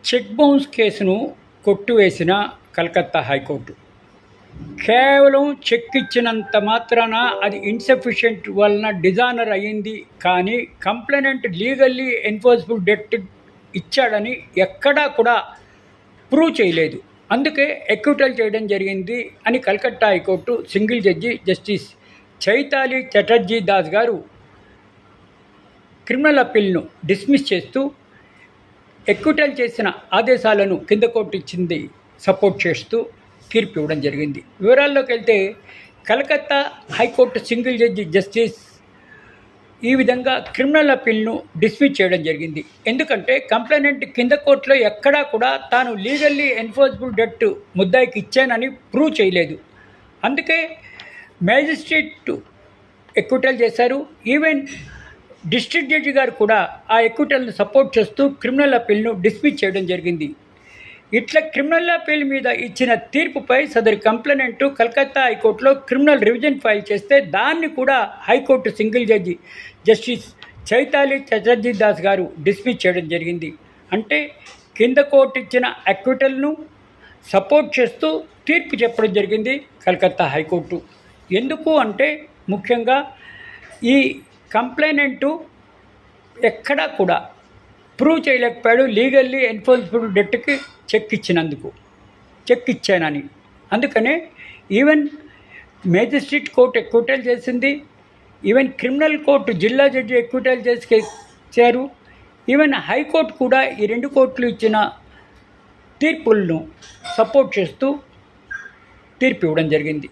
Check bounce కేసును కొట్టివేసిన Calcutta high court. కేవలం చెక్ ఇచ్చినంత మాత్రాన అది ఇన్సఫిషియెంట్ వలన డిజానర్ అయ్యింది, కానీ కంప్లైనెంట్ లీగల్లీ ఎన్ఫోర్సబుల్ డెట్ ఇచ్చాడని ఎక్కడా కూడా ప్రూవ్ చేయలేదు. అందుకే ఎక్విటల్ చేయడం జరిగింది అని Calcutta high court single judge justice Chaitali Chatterjee Das గారు క్రిమినల్ అప్పీల్ను డిస్మిస్ చేస్తూ ఎక్విటల్ చేసిన ఆదేశాలను కింద కోర్టు ఇచ్చింది సపోర్ట్ చేస్తూ తీర్పు ఇవ్వడం జరిగింది. వివరాల్లోకి వెళ్తే Calcutta high court single judge justice ఈ విధంగా క్రిమినల్ అప్పీల్ను డిస్మిస్ చేయడం జరిగింది. ఎందుకంటే కంప్లైనెంట్ కింద కోర్టులో ఎక్కడా కూడా తాను లీగల్లీ ఎన్ఫోర్సబుల్ డెట్ ముద్దాయికి ఇచ్చానని ప్రూవ్ చేయలేదు. అందుకే మేజిస్ట్రేట్ ఎక్విటల్ చేశారు. ఈవెన్ డిస్ట్రిక్ట్ జడ్జి గారు కూడా ఆ ఎక్విటల్ను సపోర్ట్ చేస్తూ క్రిమినల్ అప్పీల్ను డిస్మిస్ చేయడం జరిగింది. ఇట్లా క్రిమినల్ అప్పీల్ మీద ఇచ్చిన తీర్పుపై సదరు కంప్లైనెంట్ కలకత్తా హైకోర్టులో క్రిమినల్ రివిజన్ ఫైల్ చేస్తే దాన్ని కూడా high court single judge justice Chaitali Chatterjee Das గారు డిస్మిస్ చేయడం జరిగింది. అంటే కింద కోర్టు ఇచ్చిన అక్విటల్ను సపోర్ట్ చేస్తూ తీర్పు చెప్పడం జరిగింది కలకత్తా హైకోర్టు. ఎందుకు అంటే ముఖ్యంగా ఈ కంప్లైనెంటు ఎక్కడా కూడా ప్రూవ్ చేయలేకపోయాడు లీగల్లీ ఎన్ఫోర్సబుల్ డెట్కి చెక్ ఇచ్చానని. అందుకనే ఈవెన్ మేజిస్ట్రేట్ కోర్టు ఎక్విటల్ చేసింది, ఈవెన్ క్రిమినల్ కోర్టు జిల్లా జడ్జి ఎక్విటల్ చేశారు, ఈవెన్ హైకోర్టు కూడా ఈ రెండు కోర్టులు ఇచ్చిన తీర్పులను సపోర్ట్ చేస్తూ తీర్పు ఇవ్వడం జరిగింది.